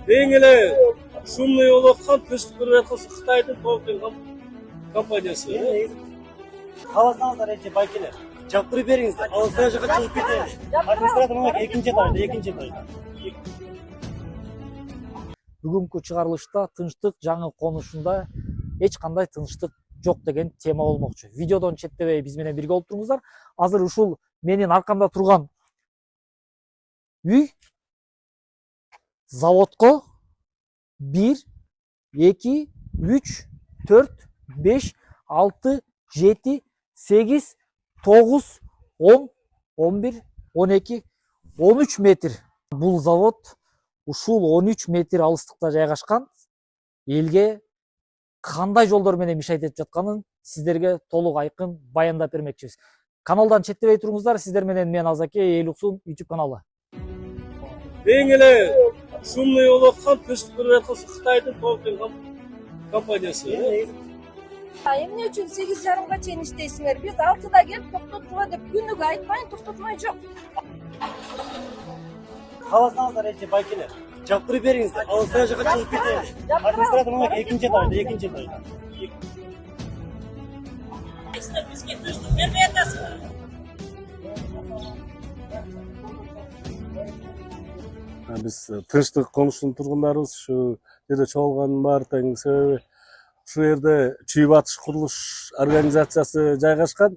Эң эле шумный болуп аткан тынчтык бербей Кытайдын Токен компаниясы. Кааласаңыздар эже байкелер. Жаптырып бериңиздер. Ал сая жака чыгып кетебиз. Администратор мына экинчи этажда. Бүгүнкү чыгарылышта тынчтык жаңы конушунда эч кандай тынчтык жок деген тема болмокчу. Видеодон четтебей биз менен бирге болуп туруңуздар. Азыр ушул менин аркамда турган үй заводко 1, 2, 3, 4, 5, 6, 7, 8, 9, 10, 11, 12, 13 метр. Бул завод ушул 13 метр алыстыкта жайгашкан. Элге кандай жолдор менен иш айтып жатканын сиздерге толук айкын баяндап бермекчибиз. Каналдан четтебей туруңуздар. Сиздер менен мен Азаке, Элуксун YouTube каналы. Эң эле шумный болуп аткан тынчтык бербей Кытайдын Токен компаниясы. Эмне үчүн 8:30га чейин иштейсиңер? Биз 6да келип токтотула деп күнүгө айтпайын, токтотмой жок. Кааласаңыздар эже байкелер. Жаптырып бериңиздер. Ал сая жака чыгып кетебиз. Администратор мына экинчи этажда. Бизге тынчтык бербей атасыңар. Биз тынчтык конушунун тургундарыбыз ушу жерде чогулганын баары тең себеби ушул жерде Чүй Батыш курулуш организациясы жайгашкан.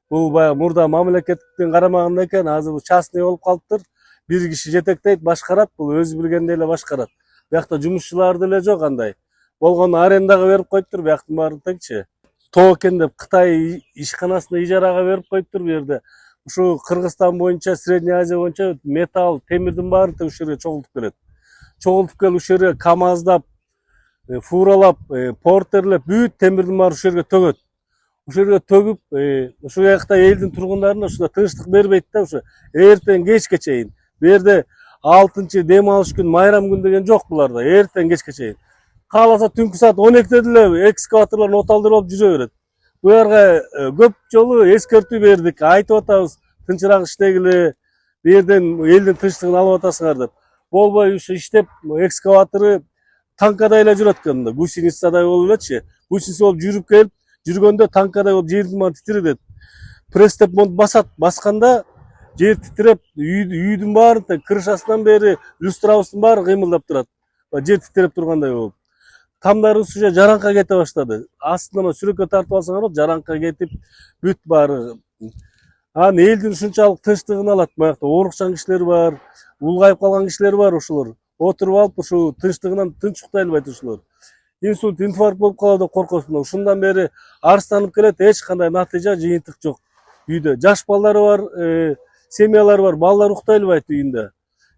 Бул баягы мурда мамлекеттин карамагында экен, азыр бул частный болуп калыптыр. Бир киши жетектейт, башкарат, бул өзү билгендей эле башкарат. Биякта жумушчулар деле жок андай. Болгону арендага берип коюптур, бияктын баарын теңчи. Токен деп Кытай ишканасына ижарага берип коюптур бу жерде. Ушу Кыргызстан боюнча, Средний Азия боюнча металл, темирдин баарын тең ушул жерге чогултуп келет. Чогултуп келип ушул жерге КАМАЗдап, фуралап, портерлеп, бүт темирдин баары ушул жерге төгөт. Ушул жерге төгүп, ушул жакта элдин тургундарына ушунда тынчтык бербейт да, ушу эртең кечке чейин. Бу жерде 6-чы дем алыш күн, майрам күн деген жок буларда. Эртең кечке чейин. Кааласа түнкү саат 12-де деле экскаваторлор оталдырып жүрө берет. Бу жерге көп жолу эскертүү бердик, айтып атабыз, тынчыраак иштегиле, бу жерден элдин тынчтыгын алып атасыңар деп. Болбой ушу иштеп, экскаватору танкадай эле жүрөт экен, гусеницадай болуп элечи. Гусеница болуп жүрүп келип, жүргөндө танкадай болуп жердин баары титирет. Пресстеп басат, басканда жер титиреп, үйдүн баары тең крышасынан бери люстрабыздын баары кыймылдап турат. Жер титиреп тургандай болуп. Тамдарыбыз уже жараңка кете баштады. Астынан сүрөккө тартып алсаңар, жараңка кетип, бүт баары. Анан элдин ушунчалык тынчтыгын алат. Буякта оорукчан кишилер бар, улгайып калган кишилер бар ушулар. Отуруп алып, ушу тынчтыгынан тынч уктай албайт ушулар. Инсульт, инфаркт болуп калат деп коркосун. Ушундан бери арыстанып келет, эч кандай натыйжа, жыйынтык жок. Үйдө жаш балдары бар, семьялар бар, балдар уктай албайт үйүндө.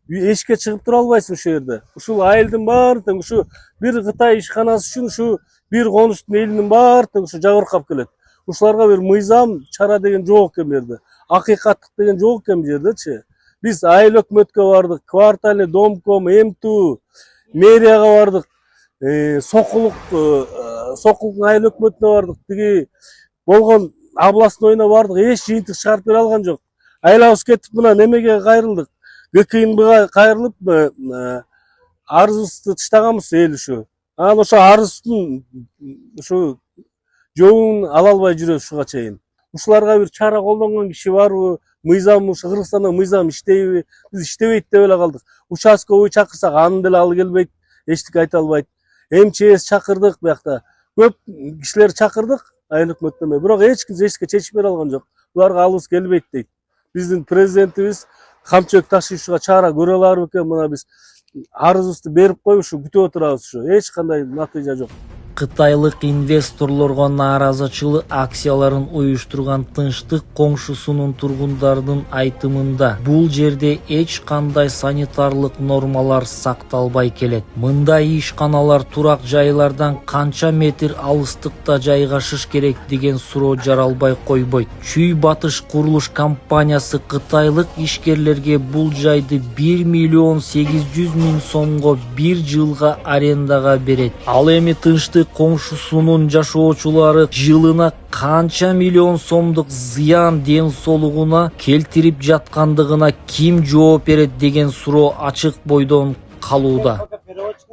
Эшикке чыгып тура албайсың ушул жерде. Ушул айылдын баары тең ушу бир Кытай ишканасы үчүн ушу бир конуштун элинин баары тең ушу жабыркап келет. Ушуларга бир мыйзам, чара деген жок экен бу жерде. Акыйкаттык деген жок экен бу жердечи. Биз айыл өкмөткө бардык, квартальный домком, МТУ, мэрияга бардык, Сокулуктун айыл өкмөтүнө бардык, тиги болгон областнойуна бардык, эч жыйынтык чыгарып бере алган жок. Айлабыз кетип мына немеге кайрылдык. ГКНБга кайрылып, арызыбызды тыштаганбыз эл ушу. Анан ошо арыздын ушу жообун ала албай жүрөбүз ушуга чейин. Ушуларга бир чара колдонгон киши барбы? Мыйзам ушу Кыргызстанда мыйзам иштейби? Биз иштебейт деп эле калдык. Участковый чакырсак анын деле алы келбейт, эчтеке айта албайт. МЧС чакырдык буякта. Көп кишилер чакырдык айыл өкмөттөн, бирок эч ким эчтеке чечип бере алган жок. Буларга алыбыз келбейт дейт. Биздин президентибиз камчылык ташуучуга чара көрө алар бекен? Мына биз арызыбызды берип коюп ушу күтүп отурабыз ушу. Эч кандай натыйжа жок. Кытайлык инвесторлорго нааразычылык акцияларын уюштурган тынчтык коңшусунун тургундарынын айтымында бул жерде эч кандай санитарлык нормалар сакталбай келет. Мындай ишканалар турак жайлардан канча метр алыстыкта жайгашыш керек деген суроо жаралбай койбойт. Чүй Батыш курулуш компаниясы кытайлык ишкерлерге бул жайды 1 миллион 800 миң сомго бир жылга арендага берет. Ал эми тынчтык коңшусунун жашоочулары жылына канча миллион сомдук зыян ден соолугуна келтирип жаткандыгына ким жооп берет деген суроо ачык бойдон калууда.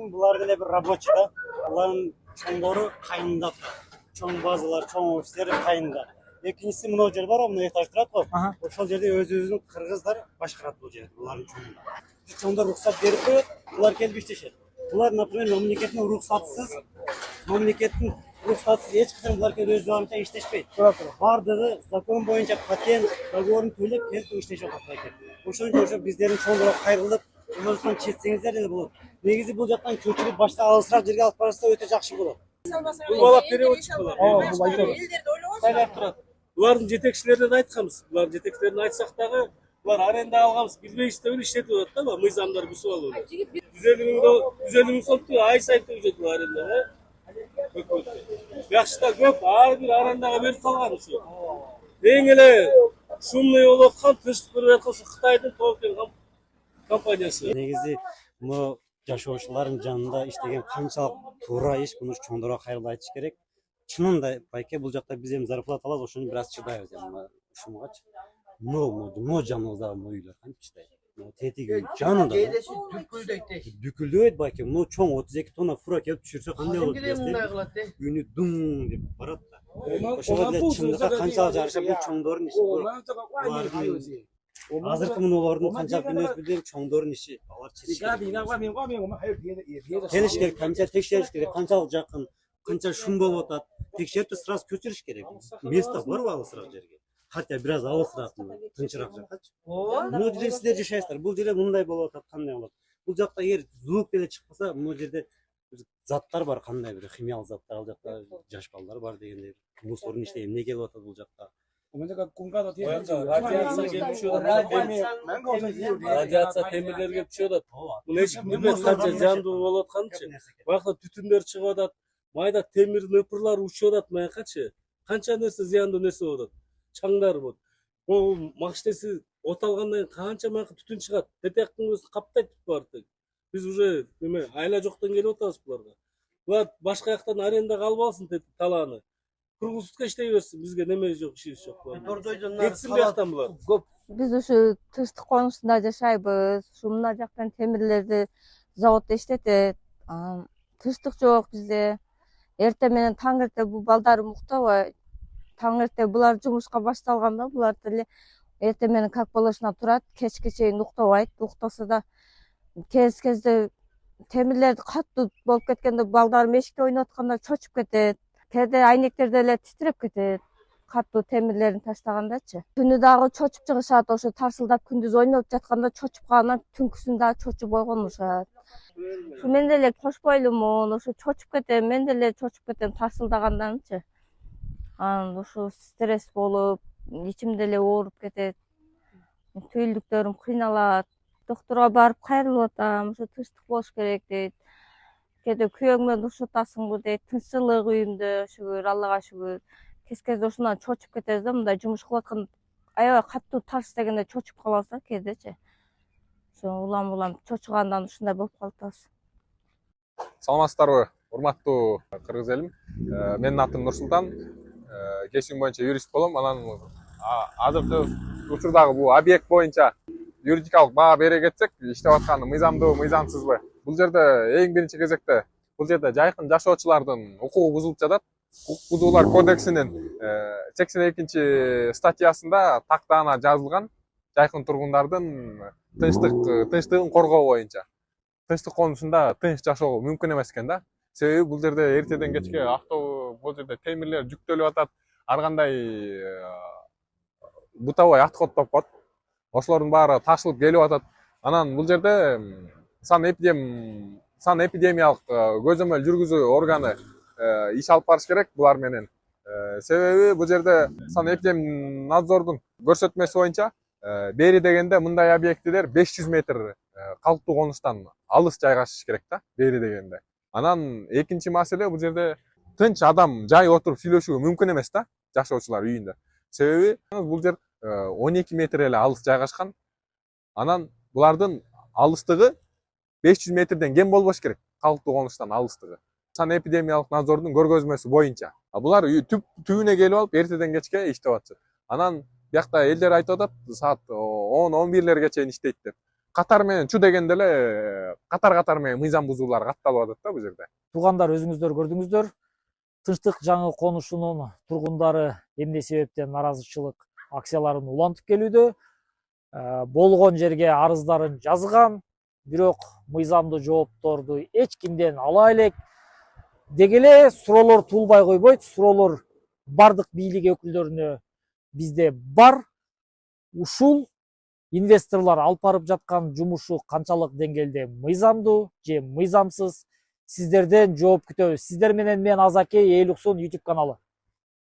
мамлекеттин булар деле бир рабочий да. Булардын чоңдору кайында турат. Чоң базалар, чоң офистер кайында. Экинчиси мына жер бар, мына этаж турат го. Ошол жерде өзүбүздүн кыргыздар башкарат бул жерди, булардын чоңдору. Чоңдор рухсат берип коет, булар келип иштешет. Булар, например, мамлекеттин рухсатсыз эч качан булар келип өз убагында иштешпейт. Бардыгы закон боюнча патент договорун төлөп келип иштешип атат экен. Ошон үчүн ошо биздердин чоңдорго кайрылып, мындан чечсеңиздер деле болот. Негизи бул жактан көчүрүп башка алысыраак жерге алып барса өтө жакшы болот. Бул балап переводчик болот. Элдерде ойлогонсуз. Сайлап турат. Булардын жетекчилерине айтканбыз. Булардын жетекчилерине айтсак дагы, булар аренда алганбыз, билбейбиз деп иштетип атат да, мыйзамдар бузуп алып. 150 миң сомду ай сайын төлөйт бул аренда. Жакшы да көп, ар бир арендага берип салган ушу. Эң эле шумный болуп аткан тынчтык берип аткан ушу Кытайдын Токио компаниясы. Негизи мына жашоочулардын жанында иштеген канчалык туура иш, муну чоңдорго кайрылып айтыш керек. Чынында байке бул жакта биз эми зарплата алабыз, ошону бир аз чыдайбыз эми ушунгачы. Но жаныбызда мына үйлөр кантип чыдайт? Тетиги жанында. Дүкүлдөйт байке. Мына чоң 32 тонна фура келип түшүрсө кандай болот дейсиз? Үнү дуң деп барат да. Ошого деле чындыкка канчалык жараша бул чоңдордун иши. Азыркы мунулардын канчалык мүнөз билбейм, чоңдордун иши. Алар келиш керек, канча текшериш керек, канчалык жакын, канча шум болуп атат. Текшерип сразу көчүрүш керек. Место барбы алысыраак жерге? Хотя бир аз алысыраак, тынчыраак жаккачы. Мына жерде силер жашайсыздар. Бул жерде мындай болуп атат, кандай болот? Бул жакта эгер звук деле чыкпаса, мына жерде заттар бар, кандай бир химиялык заттар, ал жакта жаш балдар бар дегендей. Мусордун ичинде эмне келип атат бул жакта? Радиация темирлер келип түшүп атат. Бул эч ким билбейт канча жандуу болуп атканчы. Бакта түтүндөр чыгып атат. Майда темир нөпүрлөр учуп атат маякачы. Канча нерсе зыяндуу нерсе болуп атат. Чаңдар болот. Бул машинеси от алгандан кийин канча майка түтүн чыгат. Детектин өзү каптайт баардык. Биз уже эме айла жоктон келип атабыз буларга. Булар башка жактан арендага алып алсын талааны. Круглсутка иштей берсин, бизге неме жок, ишибиз жок. Кетсин бияктан булар. Биз ушу тынчтык конушунда жашайбыз. Мына жактан темирлерди заводдо иштетет. Тынчтык жок бизде. Эртең менен таң эрте бул балдарым уктабайт. Таң эрте булар жумушка башталганда булар деле эртең менен как положено турат, кечке чейин уктабайт. Уктаса да кезде темирлерди катуу болуп кеткенде балдарым эшикте ойноп атканда чочуп кетет. Кээде айнектер деле титиреп кетет. Катуу темирлерин таштагандачы. Түнү дагы чочуп чыгышат, ошо тарсылдап күндүз ойноп жатканда чочуп калгандан түнкүсүн дагы чочуп ойгонушат. Мен деле кошпойлумун, ошо чочуп кетем, мен деле чочуп кетем тарсылдаганданчы. Анан ошо стресс болуп, ичим деле ооруп кетет. Түйүлдүктөрүм кыйналат. Доктурга барып кайрылып атам, ошо тынчтык болуш керек дейт. Кээде күйөөң менен урушатасыңбы дейт. Тынччылык үйүмдө, шүгүр, Аллага шүгүр. Кезде ошондон чочуп кетебиз да, мындай жумуш кылып атканда аябай катуу тарс дегенде чочуп калабыз да кээдечи. Ошо улам чочугандан ушундай болуп калып атабыз. Саламатсыздарбы, урматтуу кыргыз элим. Менин атым Нурсултан. Кесибим боюнча юрист болом. Анан азыркы учурдагы бул объект боюнча юридикалык баа бере кетсек, иштеп атканы мыйзамдуу, мыйзамсызбы? Бул жерде эң биринчи кезекте бул жерде жайкын жашоочулардын укугу бузулуп жатат. Укук бузуулар кодексинин 82 статьясында тактаана жазылган жайкын тургундардын тынчтыгын коргоо боюнча. Тынчтык конусунда тынч жашоо мүмкүн эмес экен да. Себеби бул жерде эртеден кечке автобус, бул жерде темирлер жүктөлүп атат, ар кандай бутовой отходдоп коет. Ошолордун баары ташылып келип атат. Анан бул жерде санэпидемиялык көзөмөл жүргүзүү органы иш алып барыш керек булар менен. Себеби бул жерде санэпидемнадзордун көрсөтмөсү боюнча бери дегенде мындай объектилер 500 метр калктуу конуштан алыс жайгашыш керек да, бери дегенде. Анан экинчи маселе бул жерде тынч адам жай отуруп сүйлөшүүгө мүмкүн эмес да, жашоочулар үйүндө. Себеби бул жер 12 метр эле алыс жайгашкан. Анан булардын алыстыгы 500 метрден кем болбош керек, калктуу конуштан алыстыгы. Санэпидемиялык надзордун көргөзмөсү боюнча. Булар түбүнө келип алып эртеден кечке иштеп атышат. Анан биякта элдер айтып атат, саат 10-11лерге чейин иштейт деп. катар менен чу дегенде эле катар менен мыйзам бузуулар катталып атат да бул жерде. Туугандар, өзүңүздөр көрдүңүздөр. Тынчтык жаңы конушунун тургундары эмне себептен наразычылык акцияларын улантып келүүдө. Болгон жерге арыздарын жазган, бирок мыйзамдуу жоопторду эч кимден ала элек. Деги эле суроолор туулбай койбойт. Суроолор бардык бийлик өкүлдөрүнө бизде бар. Ушул инвесторлор алып барып жаткан жумушу канчалык деңгээлде мыйзамдуу же мыйзамсыз, сиздерден жооп күтөбүз. Сиздер менен мен Азаке, Эл Уксун YouTube каналы.